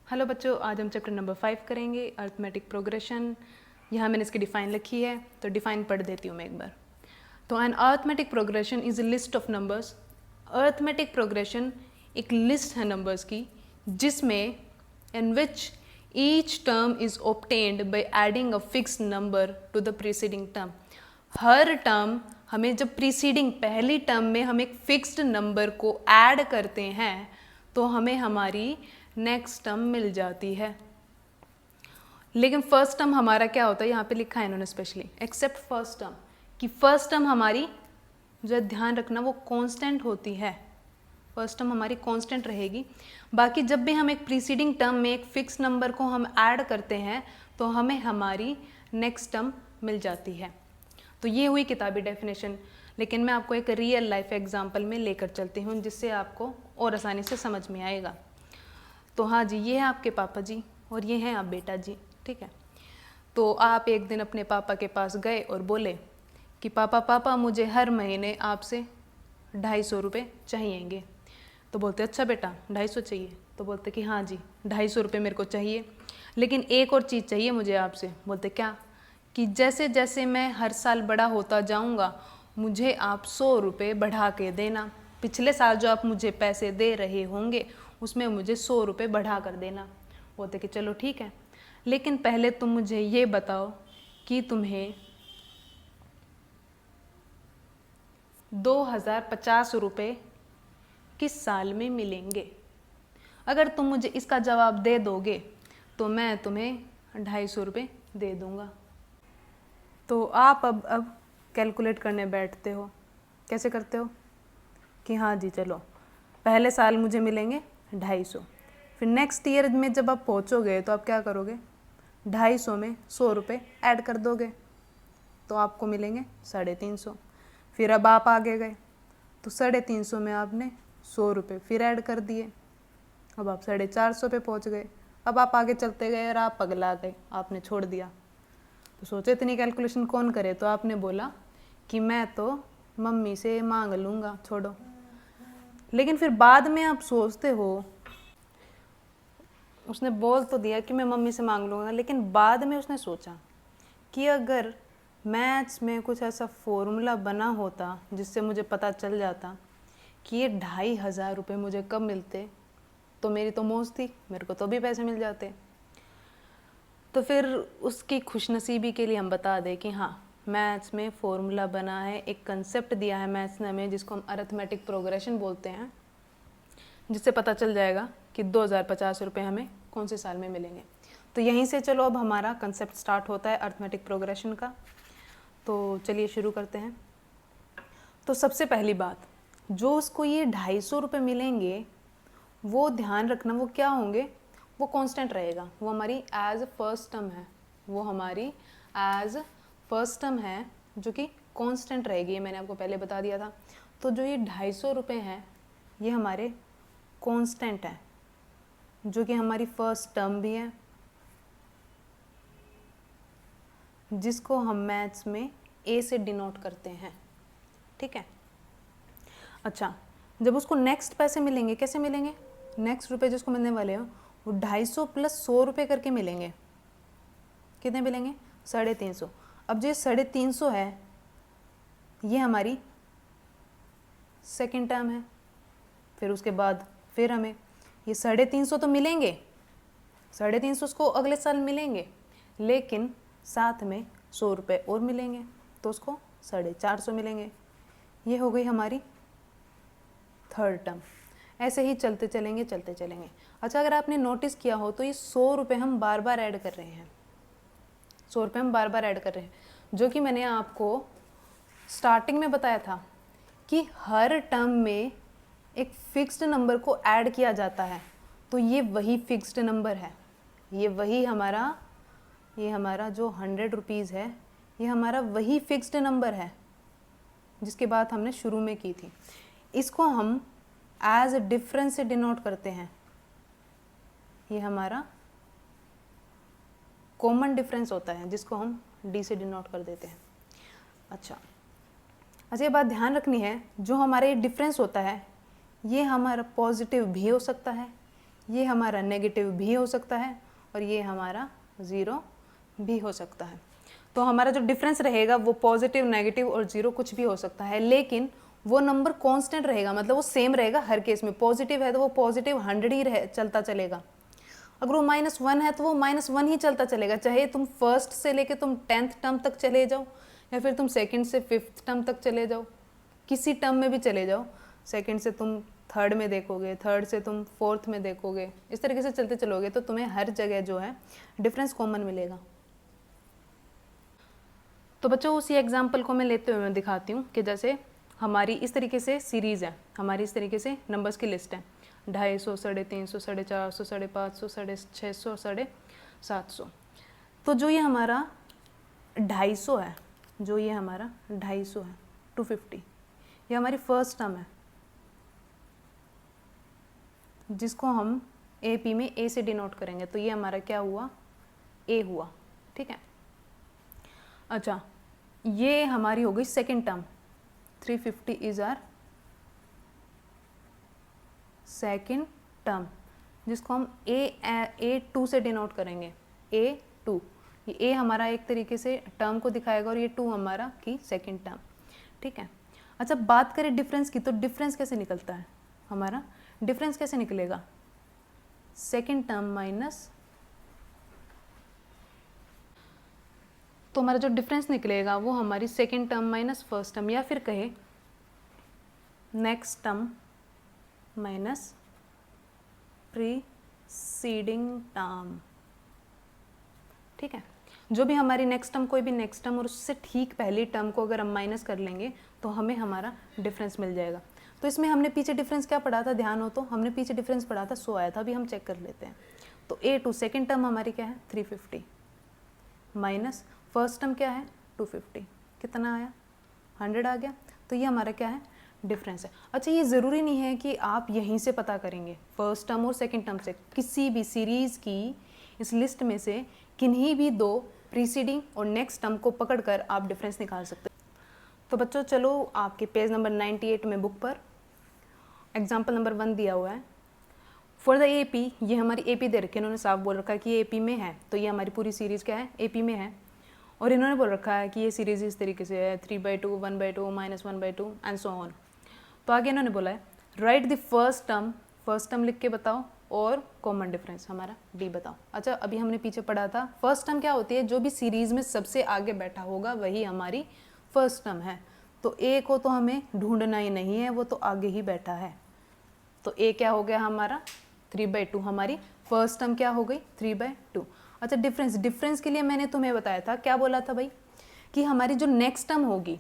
Hello बच्चों, आज हम चैप्टर नंबर 5 करेंगे, अर्थमेटिक प्रोग्रेशन। यहाँ मैंने इसकी डिफ़ाइन लिखी है, तो डिफ़ाइन पढ़ देती हूँ मैं एक बार। तो an arithmetic progression is a list of numbers. Arithmetic progression एक लिस्ट है नंबर्स की, जिसमें in which each term is obtained by adding a fixed number to the preceding term. हर टर्म हमें जब प्रीसीडिंग पहली टर्म में हम एक फिक्स्ड नंबर को ऐड करते हैं तो हमें हमारी नेक्स्ट टर्म मिल जाती है। लेकिन फर्स्ट टर्म हमारा क्या होता है, यहाँ पे लिखा है इन्होंने स्पेशली, एक्सेप्ट फर्स्ट टर्म, कि फर्स्ट टर्म हमारी जो ध्यान रखना वो कांस्टेंट होती है। फर्स्ट टर्म हमारी कांस्टेंट रहेगी। बाकी जब भी हम एक प्रीसीडिंग टर्म में एक फिक्स नंबर को हम ऐड करते हैं तो हमें हमारी नेक्स्ट टर्म मिल जाती है। तो ये हुई किताबी डेफिनेशन, लेकिन मैं आपको एक रियल लाइफ एग्जाम्पल में लेकर चलती हूँ जिससे आपको और आसानी से समझ में आएगा। तो हाँ जी, ये है आपके पापा जी और ये हैं आप बेटा जी, ठीक है। तो आप एक दिन अपने पापा के पास गए और बोले कि पापा पापा मुझे हर महीने आपसे 250 रुपये चाहिएंगे। तो बोलते अच्छा बेटा 250 चाहिए? तो बोलते कि हाँ जी 250 रुपये मेरे को चाहिए, लेकिन एक और चीज़ चाहिए मुझे आपसे। बोलते क्या? कि जैसे जैसे मैं हर साल बड़ा होता जाऊँगा मुझे आप 100 रुपये बढ़ा के देना। पिछले साल जो आप मुझे पैसे दे रहे होंगे उसमें मुझे 100 रुपये बढ़ा कर देना। बोलते कि चलो ठीक है, लेकिन पहले तुम मुझे ये बताओ कि तुम्हें 2050 रुपये किस साल में मिलेंगे। अगर तुम मुझे इसका जवाब दे दोगे तो मैं तुम्हें 250 रुपये दे दूँगा। तो आप अब कैलकुलेट करने बैठते हो। कैसे करते हो कि हाँ जी चलो पहले साल मुझे मिलेंगे 250, फिर नेक्स्ट ईयर में जब आप पहुँचोगे तो आप क्या करोगे, 250 में 100 रुपये ऐड कर दोगे तो आपको मिलेंगे 350। फिर अब आप आगे गए तो 350 में आपने 100 रुपये फिर ऐड कर दिए, अब आप 450 पे पहुँच गए। अब आप आगे चलते गए और आप पगला गए, आपने छोड़ दिया। तो सोचे इतनी कैलकुलेशन कौन करे, तो आपने बोला कि मैं तो मम्मी से मांग लूँगा, छोड़ो। लेकिन फिर बाद में आप सोचते हो, उसने बोल तो दिया कि मैं मम्मी से मांग लूँगा, लेकिन बाद में उसने सोचा कि अगर मैथ्स में कुछ ऐसा फॉर्मूला बना होता जिससे मुझे पता चल जाता कि ये 2,500 रुपये मुझे कब मिलते तो मेरी तो मौज थी, मेरे को तो भी पैसे मिल जाते। तो फिर उसकी खुशनसीबी के लिए हम बता दें कि हाँ मैथ्स में फॉर्मूला बना है, एक कंसेप्ट दिया है मैथ्स ने हमें जिसको हम अरिथमेटिक प्रोग्रेशन बोलते हैं, जिससे पता चल जाएगा कि 2050 रुपये हमें कौन से साल में मिलेंगे। तो यहीं से चलो अब हमारा कंसेप्ट स्टार्ट होता है अरिथमेटिक प्रोग्रेशन का। तो चलिए शुरू करते हैं। तो सबसे पहली बात, जो उसको ये 250 रुपये मिलेंगे वो ध्यान रखना वो क्या होंगे, वो कांस्टेंट रहेगा। वो हमारी एज फर्स्ट टर्म है, वो हमारी एज फर्स्ट टर्म है जो कि कांस्टेंट रहेगी, ये मैंने आपको पहले बता दिया था। तो जो ये 250 रुपये हैं ये हमारे कांस्टेंट है, जो कि हमारी फर्स्ट टर्म भी है, जिसको हम मैथ्स में ए से डिनोट करते हैं, ठीक है। अच्छा, जब उसको नेक्स्ट पैसे मिलेंगे, कैसे मिलेंगे, नेक्स्ट रुपए जिसको मिलने वाले हो वो 250 प्लस 100 रुपये करके मिलेंगे। कितने मिलेंगे, 350। अब जो 350 है ये हमारी सेकेंड टर्म है। फिर उसके बाद फिर हमें ये 350 तो मिलेंगे, 350 उसको अगले साल मिलेंगे, लेकिन साथ में 100 रुपये और मिलेंगे तो उसको 450 मिलेंगे। ये हो गई हमारी थर्ड टर्म। ऐसे ही चलते चलेंगे चलते चलेंगे। अच्छा, अगर आपने नोटिस किया हो तो ये 100 रुपये हम बार बार ऐड कर रहे हैं, 100 रुपये हम बार बार ऐड कर रहे हैं, जो कि मैंने आपको स्टार्टिंग में बताया था कि हर टर्म में एक फिक्स्ड नंबर को ऐड किया जाता है। तो ये वही फिक्स्ड नंबर है, ये वही हमारा, ये हमारा जो 100 रुपीज़ है ये हमारा वही फिक्स्ड नंबर है जिसकी बात हमने शुरू में की थी। इसको हम एज ए डिफरेंस से डिनोट करते हैं, ये हमारा कॉमन डिफरेंस होता है जिसको हम डी से डिनोट कर देते हैं। अच्छा, ये बात ध्यान रखनी है, जो हमारे डिफरेंस होता है ये हमारा पॉजिटिव भी हो सकता है ये हमारा नेगेटिव भी हो सकता है और ये हमारा 0 भी हो सकता है। तो हमारा जो डिफरेंस रहेगा वो पॉजिटिव, नेगेटिव और 0 कुछ भी हो सकता है, लेकिन वो नंबर कांस्टेंट रहेगा, मतलब वो सेम रहेगा हर केस में। पॉजिटिव है तो वो पॉजिटिव 100 ही चलता चलेगा, अगर वो -1 है तो वो -1 ही चलता चलेगा, चाहे तुम फर्स्ट से लेके तुम 10th टर्म तक चले जाओ या फिर तुम सेकंड से 5th टर्म तक चले जाओ, किसी टर्म में भी चले जाओ। सेकंड से तुम थर्ड में देखोगे, थर्ड से तुम फोर्थ में देखोगे, इस तरीके से चलते चलोगे तो तुम्हें हर जगह जो है डिफरेंस कॉमन मिलेगा। तो बच्चों उसी एग्जाम्पल को मैं लेते हुए मैं दिखाती हूँ कि जैसे हमारी इस तरीके से सीरीज़ है, हमारी इस तरीके से नंबर्स की लिस्ट है, 250, 350, 450, 550, 650, 750। तो जो ये हमारा 250 है, जो ये हमारा 250 है, 250, ये हमारी फर्स्ट टर्म है जिसको हम AP में A से डिनोट करेंगे, तो ये हमारा क्या हुआ, A हुआ, ठीक है। अच्छा, ये हमारी हो गई second term, 350 is our second term, जिसको हम A2 से डिनोट करेंगे, A2। ये A हमारा एक तरीके से टर्म को दिखाएगा और ये 2 हमारा की सेकेंड टर्म, ठीक है। अच्छा, बात करें डिफरेंस की, तो डिफरेंस कैसे निकलता है हमारा, डिफरेंस कैसे निकलेगा, सेकेंड टर्म माइनस, तो हमारा जो डिफरेंस निकलेगा वो हमारी second term minus first term, या फिर कहे next term minus preceding term, ठीक है। जो भी हमारी नेक्स्ट टर्म, कोई भी नेक्स्ट टर्म और उससे ठीक पहली टर्म को अगर हम माइनस कर लेंगे तो हमें हमारा डिफरेंस मिल जाएगा। तो इसमें हमने पीछे डिफरेंस क्या पढ़ा था, ध्यान हो तो हमने पीछे डिफरेंस पढ़ा था 100 आया था, अभी हम चेक कर लेते हैं। तो A2 सेकेंड टर्म हमारी क्या है 350 माइनस फर्स्ट टर्म क्या है 250, कितना आया 100 आ गया, तो ये हमारा क्या है डिफरेंस है। अच्छा, ये ज़रूरी नहीं है कि आप यहीं से पता करेंगे, फर्स्ट टर्म और सेकेंड टर्म से, किसी भी सीरीज़ की इस लिस्ट में से किन्हीं भी दो प्रीसीडिंग और नेक्स्ट टर्म को पकड़कर आप डिफरेंस निकाल सकते हैं। तो बच्चों चलो आपके पेज नंबर 98 में बुक पर एग्जाम्पल नंबर 1 दिया हुआ है, फॉर द AP, ये हमारी AP दे रखी है, इन्होंने साफ बोल रखा है कि ये AP में है, तो ये हमारी पूरी सीरीज़ क्या है AP में है, और इन्होंने बोल रखा है कि ये सीरीज़ इस तरीके से है 3/2, 1/2, -1/2 एंड सो ऑन। तो आगे इन्होंने बोला है राइट द फर्स्ट टर्म लिख के बताओ और कॉमन डिफरेंस हमारा D बताओ। अच्छा, अभी हमने पीछे पढ़ा था फर्स्ट टर्म क्या होती है, जो भी सीरीज़ में सबसे आगे बैठा होगा वही हमारी फर्स्ट टर्म है। तो A को तो हमें ढूंढना ही नहीं है, वो तो आगे ही बैठा है, तो A क्या हो गया हमारा 3/2, हमारी फर्स्ट टर्म क्या हो गई 3/2। अच्छा, डिफरेंस के लिए मैंने तुम्हें बताया था, क्या बोला था भाई, कि हमारी जो नेक्स्ट टर्म होगी,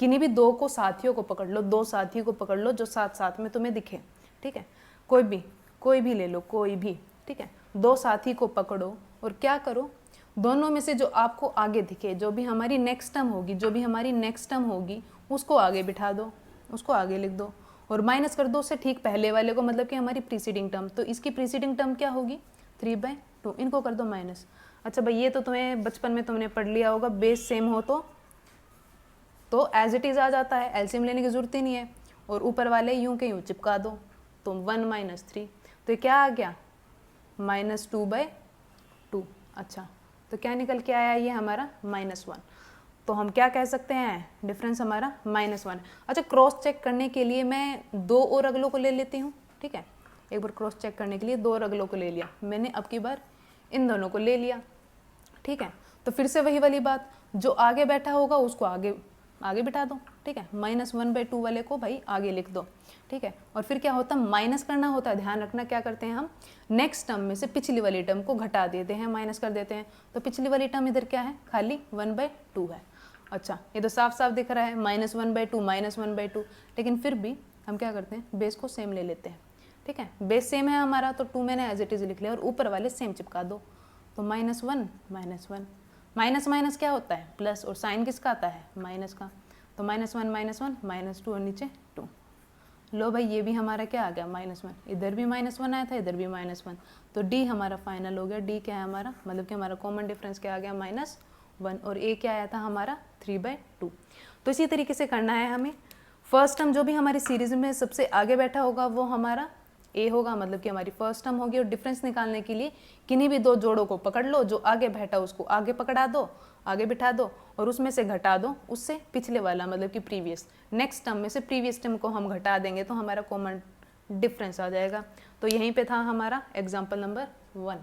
किन्हीं भी दो को साथियों को पकड़ लो, दो साथियों को पकड़ लो जो साथ साथ में तुम्हें दिखे, ठीक है, कोई भी ले लो, कोई भी, ठीक है, दो साथी को पकड़ो और क्या करो, दोनों में से जो आपको आगे दिखे, जो भी हमारी नेक्स्ट टर्म होगी उसको आगे बिठा दो, उसको आगे लिख दो और माइनस कर दो उससे ठीक पहले वाले को, मतलब कि हमारी प्रीसीडिंग टर्म, तो इसकी प्रीसीडिंग टर्म क्या होगी 3/2, इनको कर दो माइनस। अच्छा भाई, ये तो तुम्हें बचपन में तुमने पढ़ लिया होगा, बेस सेम हो तो एज इट इज़ आ जाता है, एलसीएम लेने की जरूरत ही नहीं है, और ऊपर वाले यूं के यूं चिपका दो, तो 1 - 3, तो ये क्या आ गया -2/2। अच्छा, तो क्या निकल के आया ये हमारा -1, तो हम क्या कह सकते हैं डिफरेंस हमारा -1। अच्छा, क्रॉस चेक करने के लिए मैं दो और अगलों को ले लेती हूँ, ठीक है, एक बार क्रॉस चेक करने के लिए दो और अगलों को ले लिया मैंने, अब की बार इन दोनों को ले लिया, ठीक है। तो फिर से वही वाली बात, जो आगे बैठा होगा उसको आगे बिठा दो, ठीक है, -1/2 वाले को भाई आगे लिख दो, ठीक है। और फिर क्या होता है, माइनस करना होता है, ध्यान रखना, क्या करते हैं हम नेक्स्ट टर्म में से पिछली वाली टर्म को घटा देते हैं, माइनस कर देते हैं, तो पिछली वाली टर्म इधर क्या है खाली 1/2 है। अच्छा, ये तो साफ साफ दिख रहा है -1/2, लेकिन फिर भी हम क्या करते हैं बेस को सेम ले लेते हैं, ठीक है, बेस सेम है हमारा, तो 2 मैंने एज इट इज लिख लिया और ऊपर वाले सेम चिपका दो, तो -1 माइनस क्या होता है प्लस, और साइन किसका आता है माइनस का, तो -1 -2 और नीचे 2, लो भाई ये भी हमारा क्या आ गया -1, इधर भी -1 आया था, इधर भी -1, तो D हमारा फाइनल हो गया। D क्या है हमारा, मतलब कि हमारा कॉमन डिफरेंस क्या आ गया -1, और A क्या आया था हमारा 3/2। तो इसी तरीके से करना है हमें, फर्स्ट टर्म जो भी हमारी सीरीज में सबसे आगे बैठा होगा वो हमारा ए होगा, मतलब कि हमारी फर्स्ट टर्म होगी। और डिफरेंस निकालने के लिए किन्हीं भी दो जोड़ों को पकड़ लो, जो आगे बैठा उसको आगे पकड़ा दो, आगे बिठा दो, और उसमें से घटा दो उससे पिछले वाला, मतलब कि प्रीवियस, नेक्स्ट टर्म में से प्रीवियस टर्म को हम घटा देंगे तो हमारा कॉमन डिफरेंस आ जाएगा। तो यहीं पे था हमारा एग्जाम्पल नंबर 1।